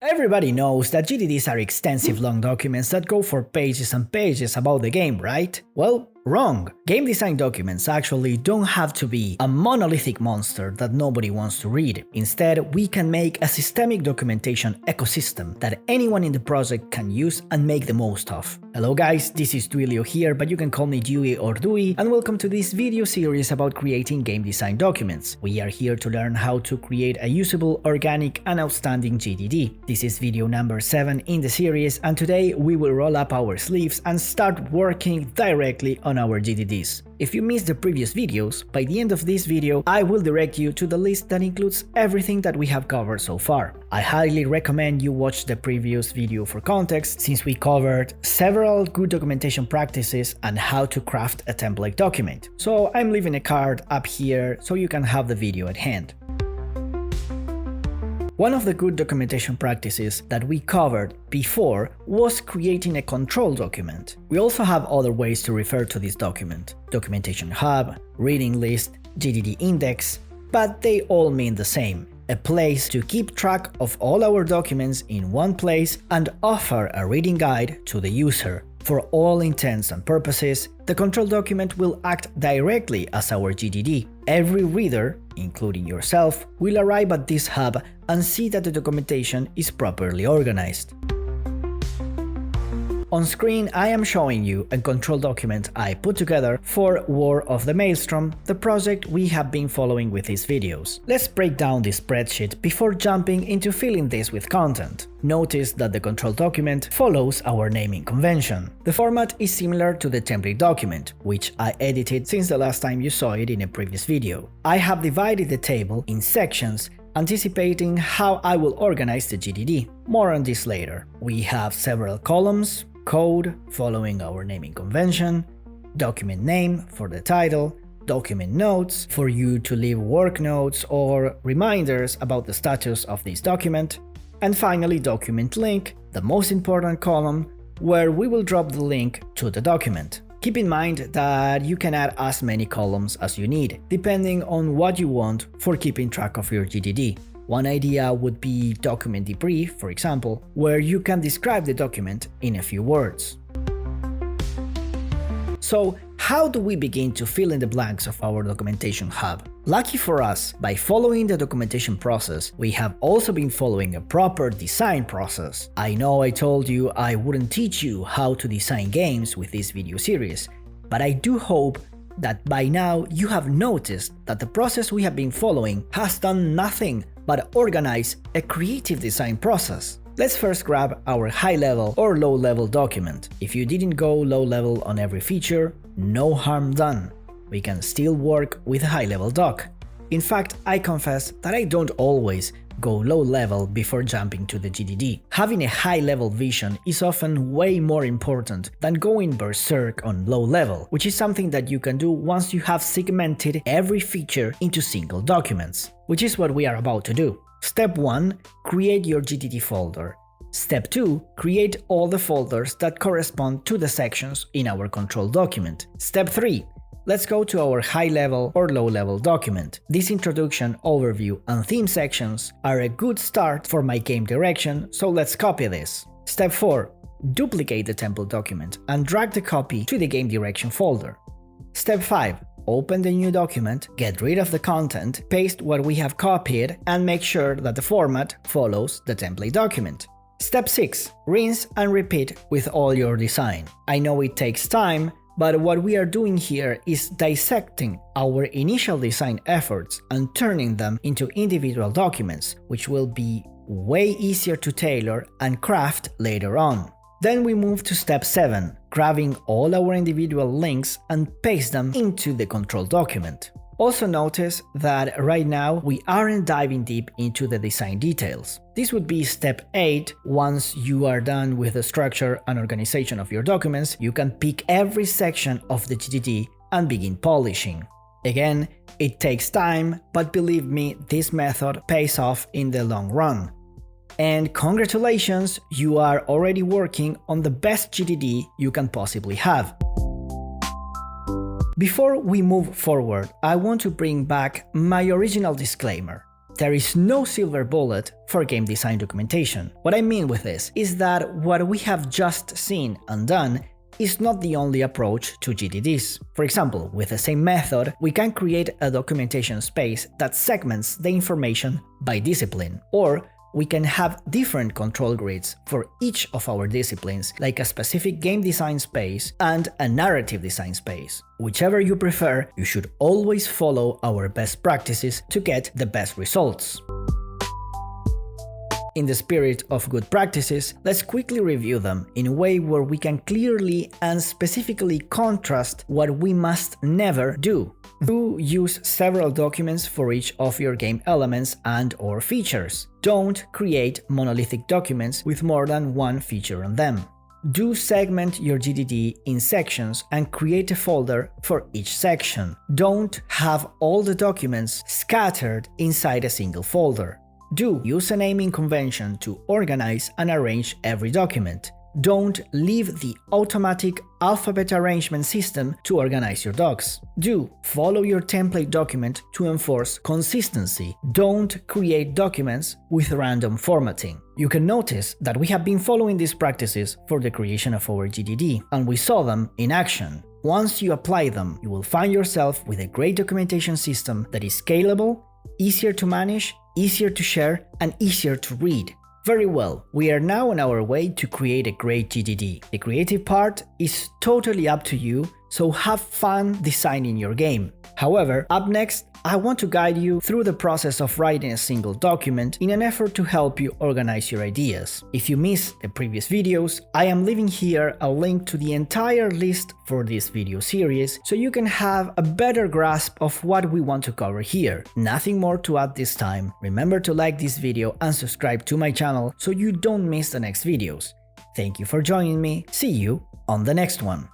Everybody knows that GDDs are extensive long documents that go for pages and pages about the game, right? Well, wrong. Game design documents actually don't have to be a monolithic monster that nobody wants to read. Instead, we can make a systemic documentation ecosystem that anyone in the project can use and make the most of. Hello guys, this is Duilio here, but you can call me Dewey or Dewey, and welcome to this video series about creating game design documents. We are here to learn how to create a usable, organic and outstanding GDD. This is video number 7 in the series, and today we will roll up our sleeves and start working directly on our GDDs. If you missed the previous videos, by the end of this video I will direct you to the list that includes everything that we have covered so far. I highly recommend you watch the previous video for context, since we covered several good documentation practices and how to craft a template document. So I'm leaving a card up here so you can have the video at hand. One of the good documentation practices that we covered before was creating a control document. We also have other ways to refer to this document: documentation hub, reading list, GDD index, but they all mean the same: a place to keep track of all our documents in one place and offer a reading guide to the user. For all intents and purposes, the control document will act directly as our GDD. Every reader, including yourself, will arrive at this hub and see that the documentation is properly organized. On screen, I am showing you a control document I put together for War of the Maelstrom, the project we have been following with these videos. Let's break down this spreadsheet before jumping into filling this with content. Notice that the control document follows our naming convention. The format is similar to the template document, which I edited since the last time you saw it in a previous video. I have divided the table in sections, anticipating how I will organize the GDD. More on this later. We have several columns: code, following our naming convention, document name for the title, document notes for you to leave work notes or reminders about the status of this document, and finally document link, the most important column, where we will drop the link to the document. Keep in mind that you can add as many columns as you need, depending on what you want for keeping track of your GDD. One idea would be document debrief, for example, where you can describe the document in a few words. So, how do we begin to fill in the blanks of our documentation hub? Lucky for us, by following the documentation process, we have also been following a proper design process. I know I told you I wouldn't teach you how to design games with this video series, but I do hope that by now you have noticed that the process we have been following has done nothing but organize a creative design process. Let's first grab our high-level or low-level document. If you didn't go low-level on every feature, no harm done. We can still work with a high-level doc. In fact, I confess that I don't always go low-level before jumping to the GDD. Having a high-level vision is often way more important than going berserk on low-level, which is something that you can do once you have segmented every feature into single documents, which is what we are about to do. Step 1. Create your GDD folder. Step 2. Create all the folders that correspond to the sections in our control document. Step 3. Let's go to our high-level or low-level document. This introduction, overview, and theme sections are a good start for my game direction, so let's copy this. Step 4. Duplicate the template document and drag the copy to the game direction folder. Step 5. Open the new document, get rid of the content, paste what we have copied, and make sure that the format follows the template document. Step 6. Rinse and repeat with all your design. I know it takes time, but what we are doing here is dissecting our initial design efforts and turning them into individual documents, which will be way easier to tailor and craft later on. Then we move to step 7, grabbing all our individual links and paste them into the control document. Also notice that right now we aren't diving deep into the design details. This would be step 8. Once you are done with the structure and organization of your documents, you can pick every section of the GDD and begin polishing. Again, it takes time, but believe me, this method pays off in the long run. And congratulations, you are already working on the best GDD you can possibly have. Before we move forward, I want to bring back my original disclaimer. There is no silver bullet for game design documentation. What I mean with this is that what we have just seen and done is not the only approach to GDDs. For example, with the same method, we can create a documentation space that segments the information by discipline, or we can have different control grids for each of our disciplines, like a specific game design space and a narrative design space. Whichever you prefer, you should always follow our best practices to get the best results. In the spirit of good practices, let's quickly review them in a way where we can clearly and specifically contrast what we must never do. Do use several documents for each of your game elements and/or features. Don't create monolithic documents with more than one feature on them. Do segment your GDD in sections and create a folder for each section. Don't have all the documents scattered inside a single folder. Do use a naming convention to organize and arrange every document. Don't leave the automatic alphabet arrangement system to organize your docs. Do follow your template document to enforce consistency. Don't create documents with random formatting. You can notice that we have been following these practices for the creation of our GDD, and we saw them in action. Once you apply them, you will find yourself with a great documentation system that is scalable, easier to manage, easier to share, and easier to read. Very well, we are now on our way to create a great GDD. The creative part is totally up to you, so have fun designing your game. However, up next, I want to guide you through the process of writing a single document in an effort to help you organize your ideas. If you missed the previous videos, I am leaving here a link to the entire list for this video series, so you can have a better grasp of what we want to cover here. Nothing more to add this time. Remember to like this video and subscribe to my channel so you don't miss the next videos. Thank you for joining me. See you on the next one.